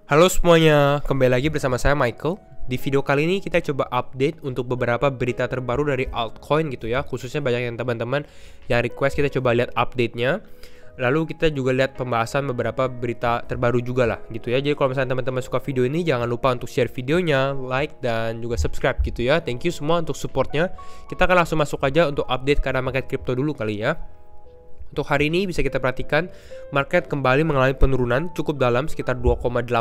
Halo semuanya, kembali lagi bersama saya Michael. Di video kali ini kita coba update untuk beberapa berita terbaru dari altcoin gitu ya. Khususnya banyak yang teman-teman yang request kita coba lihat update-nya. Lalu kita juga lihat pembahasan beberapa berita terbaru juga lah gitu ya. Jadi kalau misalnya teman-teman suka video ini, jangan lupa untuk share videonya, like, dan juga subscribe gitu ya. Thank you semua untuk supportnya. Kita akan langsung masuk aja untuk update karena market crypto dulu kali ya. Untuk hari ini bisa kita perhatikan market kembali mengalami penurunan cukup dalam sekitar 2,8%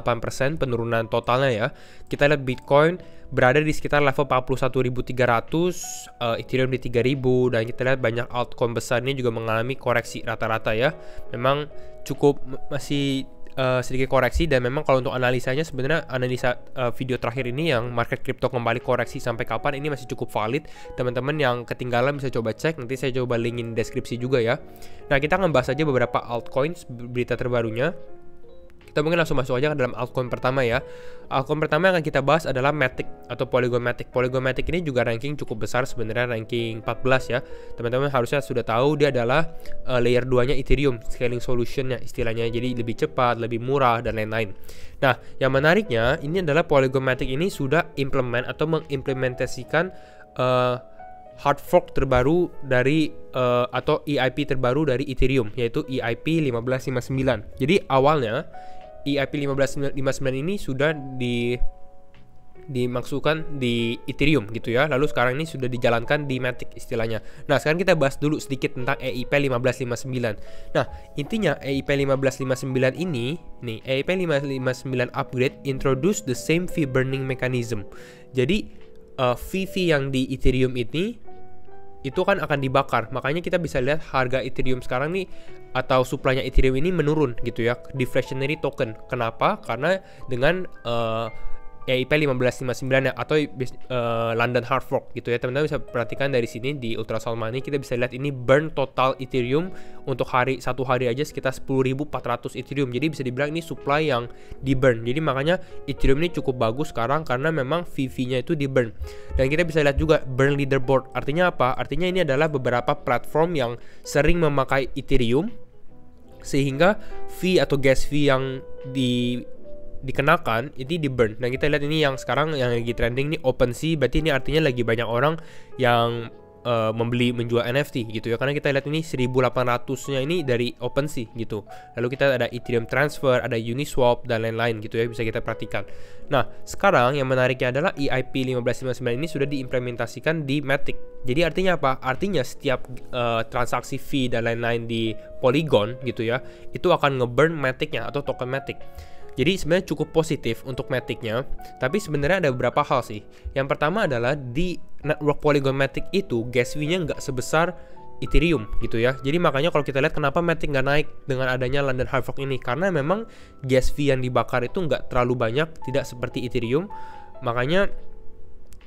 penurunan totalnya ya. Kita lihat Bitcoin berada di sekitar level 41.300, Ethereum di 3.000, dan kita lihat banyak altcoin besar ini juga mengalami koreksi rata-rata ya. Memang cukup masih sedikit koreksi, dan memang kalau untuk analisanya sebenarnya analisa video terakhir ini yang market crypto kembali koreksi sampai kapan ini masih cukup valid. Teman-teman yang ketinggalan bisa coba cek, nanti saya coba linkin deskripsi juga ya. Nah, kita akan bahas aja beberapa altcoins berita terbarunya. Kita mungkin langsung masuk aja ke dalam altcoin pertama ya. Altcoin pertama yang akan kita bahas adalah Matic atau Polygon Matic. Polygon Matic ini juga ranking cukup besar sebenarnya, ranking 14 ya. Teman-teman harusnya sudah tahu dia adalah layer 2-nya Ethereum, scaling solution-nya istilahnya. Jadi lebih cepat, lebih murah, dan lain-lain. Nah, yang menariknya ini adalah Polygon Matic ini sudah implement atau mengimplementasikan hard fork terbaru dari atau EIP terbaru dari Ethereum, yaitu EIP 1559. Jadi awalnya EIP 1559 ini sudah dimaksudkan di Ethereum gitu ya. Lalu sekarang ini sudah dijalankan di Matic istilahnya. Nah, sekarang kita bahas dulu sedikit tentang EIP 1559. Nah, intinya EIP 1559 ini nih, EIP 1559 upgrade introduce the same fee burning mechanism. Jadi fee yang di Ethereum ini itu kan akan dibakar. Makanya kita bisa lihat harga Ethereum sekarang nih, atau supply-nya Ethereum ini menurun gitu ya, deflationary token. Kenapa? Karena dengan EIP 1559 ya, atau London Hard Fork gitu ya. Teman-teman bisa perhatikan dari sini di Ultrasound Money, kita bisa lihat ini burn total Ethereum untuk satu hari aja sekitar 10.400 Ethereum. Jadi bisa dibilang ini supply yang di burn. Jadi makanya Ethereum ini cukup bagus sekarang karena memang fee-nya itu di burn. Dan kita bisa lihat juga burn leaderboard. Artinya apa? Artinya ini adalah beberapa platform yang sering memakai Ethereum, sehingga fee atau gas fee yang dikenakan ini di burn. Dan kita lihat ini yang sekarang yang lagi trending ini OpenSea, berarti ini artinya lagi banyak orang yang menjual NFT gitu ya, karena kita lihat ini 1.800-nya ini dari OpenSea gitu. Lalu kita ada Ethereum Transfer, ada Uniswap, dan lain-lain gitu ya, bisa kita perhatikan. Nah, sekarang yang menariknya adalah EIP 1559 ini sudah diimplementasikan di Matic. Jadi artinya apa? Artinya setiap transaksi fee dan lain-lain di Polygon gitu ya, itu akan ngeburn Matic-nya atau token Matic. Jadi sebenarnya cukup positif untuk Matic-nya, tapi sebenarnya ada beberapa hal sih. Yang pertama adalah di network Polygon Matic itu gas fee-nya nggak sebesar Ethereum gitu ya. Jadi makanya kalau kita lihat kenapa Matic nggak naik dengan adanya London Hard Fork ini, karena memang gas fee yang dibakar itu nggak terlalu banyak, tidak seperti Ethereum. Makanya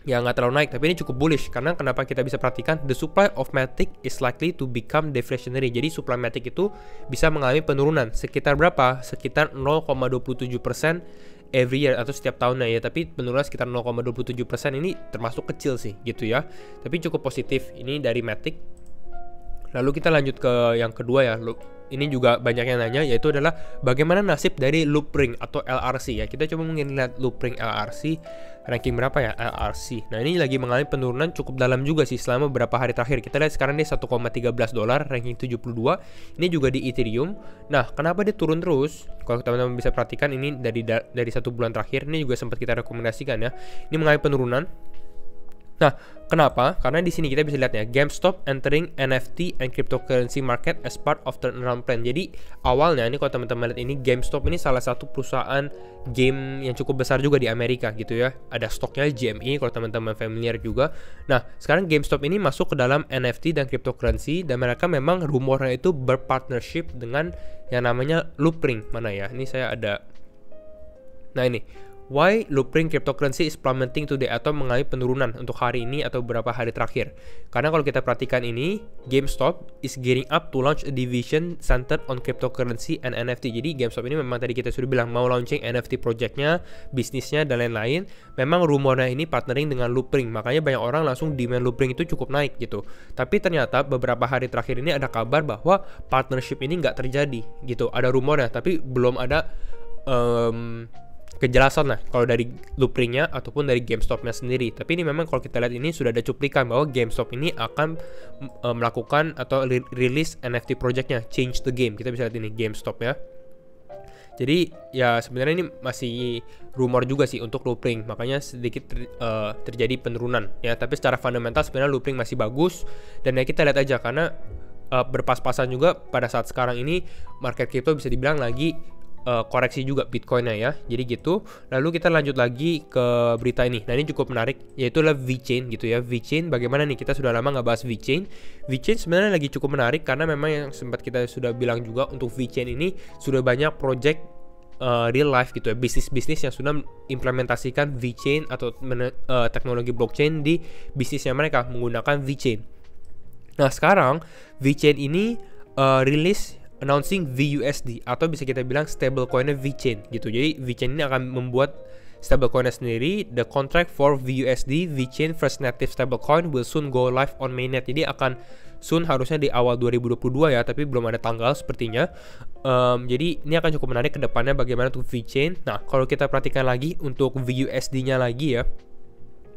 ya nggak terlalu naik, tapi ini cukup bullish. Karena kenapa kita bisa perhatikan, the supply of Matic is likely to become deflationary. Jadi supply Matic itu bisa mengalami penurunan sekitar berapa? Sekitar 0,27% every year atau setiap tahunnya ya. Tapi penurunan sekitar 0,27% ini termasuk kecil sih gitu ya. Tapi cukup positif ini dari Matic. Lalu kita lanjut ke yang kedua ya. Ini juga banyak yang nanya, yaitu adalah bagaimana nasib dari Loopring atau LRC ya. Kita coba mungkin lihat Loopring LRC ranking berapa ya LRC. Nah, ini lagi mengalami penurunan cukup dalam juga sih selama beberapa hari terakhir. Kita lihat sekarang dia 1,13 dolar, ranking 72. Ini juga di Ethereum. Nah, kenapa dia turun terus? Kalau teman-teman bisa perhatikan ini dari 1 bulan terakhir, ini juga sempat kita rekomendasikan ya. Ini mengalami penurunan. Nah, kenapa? Karena di sini kita bisa lihat ya, GameStop entering NFT and cryptocurrency market as part of turnaround plan. Jadi awalnya ini kalau teman-teman lihat ini, GameStop ini salah satu perusahaan game yang cukup besar juga di Amerika gitu ya. Ada stoknya GME kalau teman-teman familiar juga. Nah, sekarang GameStop ini masuk ke dalam NFT dan cryptocurrency, dan mereka memang rumornya itu berpartnership dengan yang namanya Loopring. Mana ya? Ini saya ada. Nah, ini why Loopring cryptocurrency is plummeting today, atau mengalami penurunan untuk hari ini atau beberapa hari terakhir. Karena kalau kita perhatikan ini, GameStop is gearing up to launch a division centered on cryptocurrency and NFT. Jadi GameStop ini memang tadi kita sudah bilang mau launching NFT projectnya, bisnisnya, dan lain-lain. Memang rumornya ini partnering dengan Loopring, makanya banyak orang langsung demand Loopring itu cukup naik gitu. Tapi ternyata beberapa hari terakhir ini ada kabar bahwa partnership ini nggak terjadi gitu. Ada rumornya, tapi belum ada kejelasan lah kalau dari Loopring-nya ataupun dari GameStop-nya sendiri. Tapi ini memang kalau kita lihat ini sudah ada cuplikan bahwa GameStop ini akan melakukan atau rilis NFT project-nya, Change the Game. Kita bisa lihat ini GameStop ya. Jadi ya sebenarnya ini masih rumor juga sih untuk Loopring, makanya sedikit terjadi penurunan ya. Tapi secara fundamental sebenarnya Loopring masih bagus, dan ya kita lihat aja karena berpas-pasan juga pada saat sekarang ini market crypto bisa dibilang lagi koreksi juga Bitcoin-nya ya. Jadi gitu. Lalu kita lanjut lagi ke berita ini. Nah, ini cukup menarik, yaitu adalah VeChain gitu ya. VeChain bagaimana nih? Kita sudah lama nggak bahas VeChain. VeChain sebenarnya lagi cukup menarik karena memang yang sempat kita sudah bilang juga untuk VeChain ini sudah banyak project real life gitu ya, bisnis-bisnis yang sudah implementasikan VeChain atau teknologi blockchain di bisnisnya mereka menggunakan VeChain. Nah, sekarang VeChain ini rilis announcing VUSD atau bisa kita bilang stablecoinnya VeChain gitu. Jadi VeChain ini akan membuat stablecoinnya sendiri. The contract for VUSD, VeChain first native stablecoin, will soon go live on mainnet. Jadi akan soon, harusnya di awal 2022 ya, tapi belum ada tanggal sepertinya. Jadi ini akan cukup menarik ke depannya bagaimana untuk VeChain. Nah, kalau kita perhatikan lagi untuk VUSD-nya lagi ya,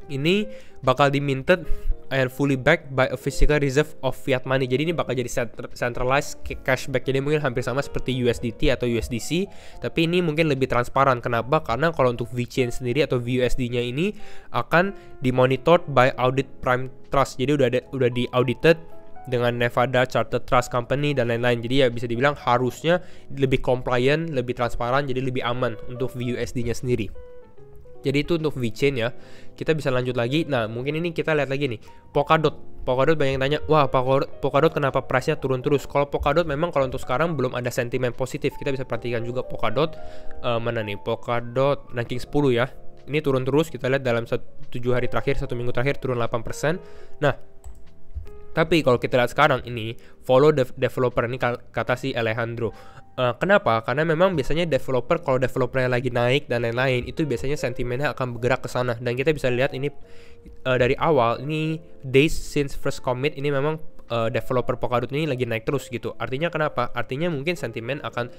ini bakal diminted and fully backed by a physical reserve of fiat money. Jadi ini bakal jadi centralized cashback. Jadi mungkin hampir sama seperti USDT atau USDC, tapi ini mungkin lebih transparan. Kenapa? Karena kalau untuk VeChain sendiri atau VUSD-nya ini akan dimonitored by Audit Prime Trust. Jadi udah di-audited dengan Nevada Chartered Trust Company dan lain-lain. Jadi ya bisa dibilang harusnya lebih compliant, lebih transparan, jadi lebih aman untuk VUSD-nya sendiri. Jadi itu untuk VeChain ya. Kita bisa lanjut lagi. Nah, mungkin ini kita lihat lagi nih. Polkadot banyak yang tanya, wah Polkadot kenapa price-nya turun terus? Kalau Polkadot memang kalau untuk sekarang belum ada sentimen positif. Kita bisa perhatikan juga Polkadot. Mana nih? Polkadot ranking 10 ya. Ini turun terus. Kita lihat dalam 7 hari terakhir, 1 minggu terakhir turun 8%. Nah, tapi kalau kita lihat sekarang ini, follow the developer, ini kata si Alejandro. Kenapa? Karena memang biasanya developer, kalau developernya lagi naik dan lain-lain, itu biasanya sentimennya akan bergerak ke sana. Dan kita bisa lihat ini dari awal, ini days since first commit, ini memang developer Polkadot ini lagi naik terus gitu. Artinya kenapa? Artinya mungkin sentimen akan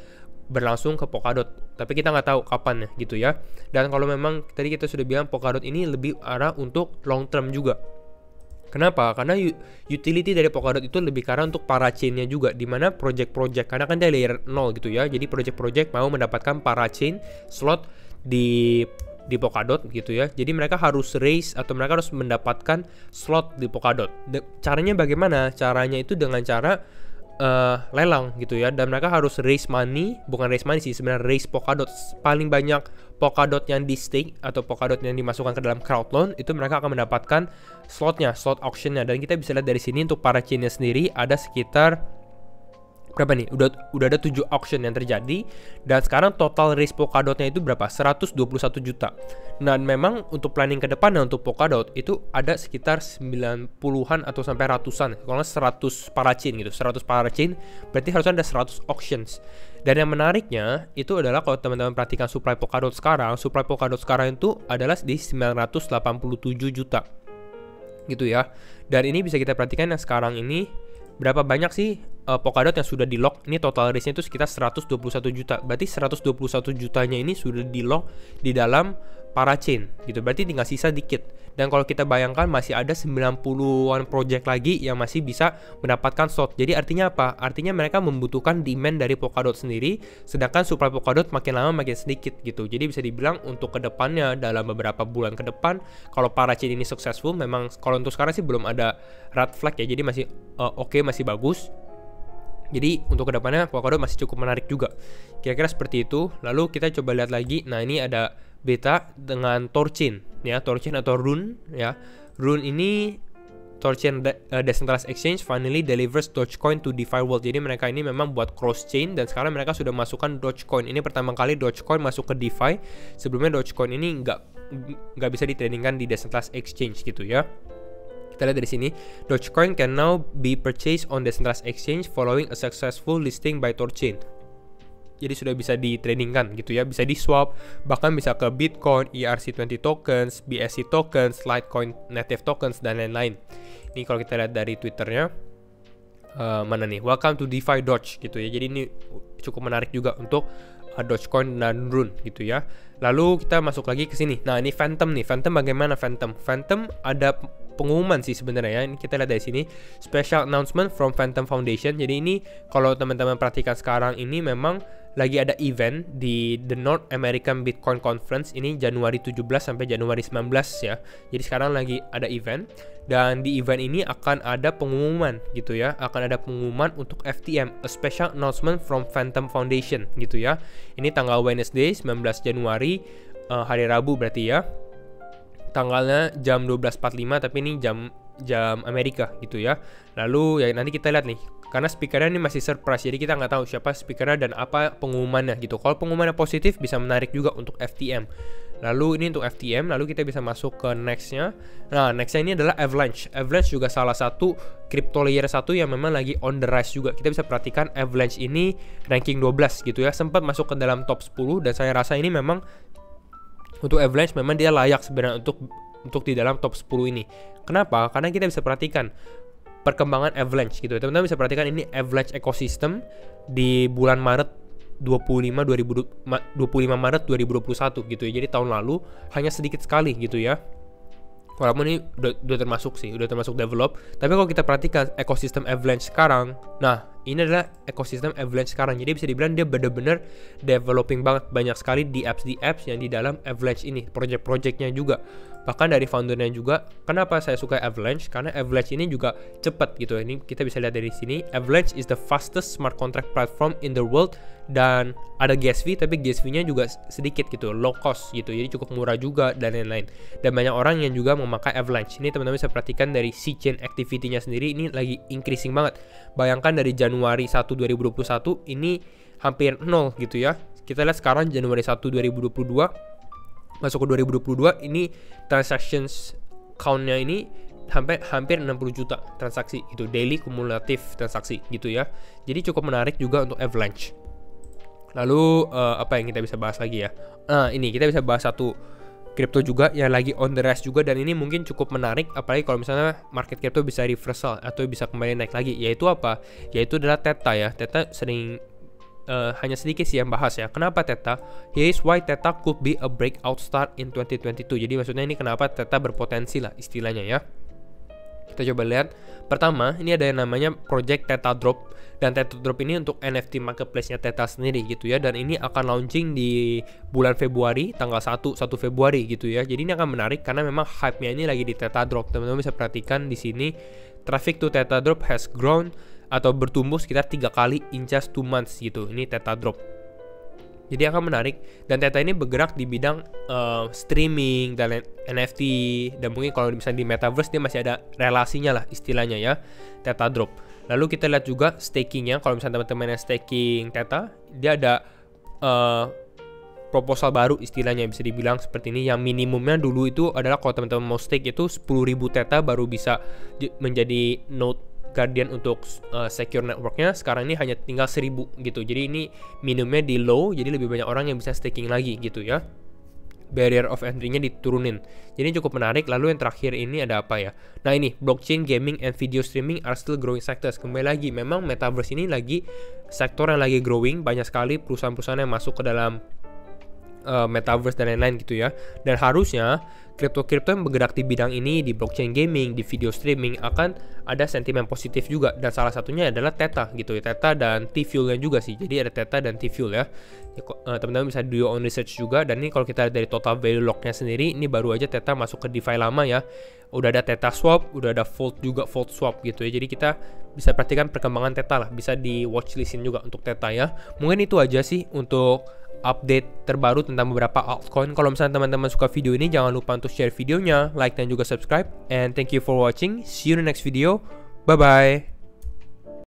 berlangsung ke Polkadot, tapi kita nggak tahu kapan ya gitu ya. Dan kalau memang tadi kita sudah bilang Polkadot ini lebih arah untuk long term juga. Kenapa? Karena utility dari Polkadot itu lebih karena untuk para chain-nya juga, dimana project-project, karena kan dia layer 0 gitu ya, jadi project-project mau mendapatkan para chain slot di Polkadot gitu ya. Jadi mereka harus raise atau mereka harus mendapatkan slot di Polkadot. Caranya bagaimana? Caranya itu dengan cara lelang gitu ya, dan mereka harus raise money, bukan raise money sih sebenarnya, raise Polkadot. Paling banyak Polkadot yang di stake atau Polkadot yang dimasukkan ke dalam crowd loan, itu mereka akan mendapatkan slot auctionnya. Dan kita bisa lihat dari sini untuk para chainnya sendiri ada sekitar berapa nih? Udah ada 7 auction yang terjadi, dan sekarang total raise Polkadotnya itu berapa? 121 juta. Dan memang untuk planning ke depannya untuk Polkadot itu ada sekitar 90-an atau sampai ratusan. Kalau 100 para chain gitu, 100 para chain berarti harusnya ada 100 auctions. Dan yang menariknya itu adalah kalau teman-teman perhatikan supply Polkadot sekarang itu adalah di 987 juta. Gitu ya. Dan ini bisa kita perhatikan yang sekarang ini berapa banyak sih Polkadot yang sudah di lock. Ini total raise-nya itu sekitar 121 juta. Berarti 121 jutanya ini sudah di lock di dalam para chain gitu. Berarti tinggal sisa dikit. Dan kalau kita bayangkan masih ada 90-an project lagi yang masih bisa mendapatkan slot. Jadi artinya apa? Artinya mereka membutuhkan demand dari Polkadot sendiri, sedangkan supply Polkadot makin lama makin sedikit gitu. Jadi bisa dibilang untuk kedepannya dalam beberapa bulan ke depan, kalau para chain ini successful, memang kalau untuk sekarang sih belum ada red flag ya. Jadi masih oke, masih bagus. Jadi untuk kedepannya Polkadot masih cukup menarik juga. Kira-kira seperti itu. Lalu kita coba lihat lagi. Nah, ini ada beta dengan Thorchain ya, Thorchain atau Rune ya. Rune ini Thorchain Decentralized Exchange finally delivers Dogecoin to DeFi world. Jadi mereka ini memang buat cross chain, dan sekarang mereka sudah masukkan Dogecoin. Ini pertama kali Dogecoin masuk ke DeFi. Sebelumnya Dogecoin ini nggak bisa ditradingkan di Decentralized Exchange gitu ya. Kita lihat dari sini, Dogecoin can now be purchased on Decentralized Exchange following a successful listing by Thorchain. Jadi sudah bisa ditradingkan gitu ya, bisa di swap, bahkan bisa ke Bitcoin, ERC20 tokens, BSC tokens, Litecoin native tokens, dan lain-lain. Ini kalau kita lihat dari Twitternya, mana nih, welcome to DeFi Doge gitu ya. Jadi ini cukup menarik juga untuk Dogecoin dan Rune gitu ya. Lalu kita masuk lagi ke sini. Nah, ini Phantom nih. Phantom bagaimana Phantom? Phantom ada pengumuman sih sebenarnya ya. Ini kita lihat dari sini, special announcement from Phantom Foundation. Jadi ini kalau teman-teman perhatikan sekarang ini memang lagi ada event di The North American Bitcoin Conference ini Januari 17 sampai Januari 19 ya. Jadi sekarang lagi ada event, dan di event ini akan ada pengumuman gitu ya. Akan ada pengumuman untuk FTM, a special announcement from Phantom Foundation gitu ya. Ini tanggal Wednesday 19 Januari, hari Rabu berarti ya. Tanggalnya jam 12.45, tapi ini jam Amerika gitu ya. Lalu ya nanti kita lihat nih, karena speakernya ini masih surprise, jadi kita nggak tahu siapa speakernya dan apa pengumumannya gitu. Kalau pengumumannya positif bisa menarik juga untuk FTM. Lalu ini untuk FTM, lalu kita bisa masuk ke nextnya. Nah, nextnya ini adalah Avalanche. Avalanche juga salah satu crypto layer 1 yang memang lagi on the rise juga. Kita bisa perhatikan Avalanche ini ranking 12 gitu ya, sempat masuk ke dalam top 10, dan saya rasa ini memang untuk Avalanche memang dia layak sebenarnya untuk di dalam top 10 ini. Kenapa? Karena kita bisa perhatikan perkembangan Avalanche gitu. Teman-teman bisa perhatikan ini Avalanche ecosystem di bulan Maret 25 Maret 2021 gitu ya. Jadi tahun lalu hanya sedikit sekali gitu ya. Walaupun ini udah termasuk develop, tapi kalau kita perhatikan ekosistem Avalanche sekarang, nah ini adalah ekosistem Avalanche sekarang. Jadi bisa dibilang dia benar-benar developing banget, banyak sekali di apps yang di dalam Avalanche ini, project-projectnya juga. Bahkan dari foundernya juga. Kenapa saya suka Avalanche? Karena Avalanche ini juga cepat gitu. Ini kita bisa lihat dari sini. Avalanche is the fastest smart contract platform in the world, dan ada gas fee, tapi gas fee-nya juga sedikit gitu, low cost gitu. Jadi cukup murah juga dan lain-lain. Dan banyak orang yang juga memakai Avalanche. Ini teman-teman bisa perhatikan dari C-chain activity-nya sendiri ini lagi increasing banget. Bayangkan dari Januari 1 2021 ini hampir 0 gitu ya. Kita lihat sekarang Januari 1 2022 masuk ke 2022 ini transactions count-nya ini hampir 60 juta transaksi itu, daily kumulatif transaksi gitu ya. Jadi cukup menarik juga untuk Avalanche. Lalu apa yang kita bisa bahas lagi ya? Nah, ini kita bisa bahas satu kripto juga yang lagi on the rise juga, dan ini mungkin cukup menarik apalagi kalau misalnya market crypto bisa reversal atau bisa kembali naik lagi. Yaitu apa? Yaitu adalah Theta ya. Theta sering hanya sedikit sih yang bahas ya. Kenapa Theta? Here is why Theta could be a breakout start in 2022. Jadi maksudnya ini kenapa Theta berpotensi lah istilahnya ya. Kita coba lihat. Pertama, ini ada yang namanya Project Theta Drop, dan Theta Drop ini untuk NFT marketplace-nya Theta sendiri gitu ya, dan ini akan launching di bulan Februari, tanggal 1 Februari gitu ya. Jadi ini akan menarik karena memang hype-nya ini lagi di Theta Drop. Teman-teman bisa perhatikan di sini traffic to Theta Drop has grown atau bertumbuh sekitar 3 kali in just 2 months gitu. Ini Theta Drop. Jadi akan menarik, dan Theta ini bergerak di bidang streaming dan NFT, dan mungkin kalau misalnya di metaverse dia masih ada relasinya lah istilahnya ya, Theta Drop. Lalu kita lihat juga stakingnya. Kalau misalnya teman-teman yang staking Theta, dia ada proposal baru istilahnya, bisa dibilang seperti ini. Yang minimumnya dulu itu adalah kalau teman-teman mau stake itu 10.000 Theta baru bisa menjadi node Guardian untuk secure networknya. Sekarang ini hanya tinggal 1.000 gitu. Jadi ini minimumnya di low, jadi lebih banyak orang yang bisa staking lagi gitu ya. Barrier of entry-nya diturunin. Jadi cukup menarik. Lalu yang terakhir ini ada apa ya? Nah ini, blockchain, gaming, and video streaming are still growing sectors. Kembali lagi, memang metaverse ini lagi sektor yang lagi growing. Banyak sekali perusahaan-perusahaan yang masuk ke dalam metaverse dan lain-lain gitu ya. Dan harusnya kripto-kripto yang bergerak di bidang ini, di blockchain gaming, di video streaming, akan ada sentimen positif juga. Dan salah satunya adalah Theta gitu ya. Theta dan T-Fuel-nya juga sih. Jadi ada Theta dan T-Fuel ya. Teman-teman bisa do your own research juga. Dan ini kalau kita lihat dari total value lock-nya sendiri, ini baru aja Theta masuk ke DeFi lama ya. Udah ada Theta Swap, udah ada Fold juga, Fold Swap gitu ya. Jadi kita bisa perhatikan perkembangan Theta lah. Bisa di watchlistin juga untuk Theta ya. Mungkin itu aja sih untuk update terbaru tentang beberapa altcoin. Kalau misalnya teman-teman suka video ini, jangan lupa untuk share videonya, like dan juga subscribe. And thank you for watching. See you in the next video. Bye bye.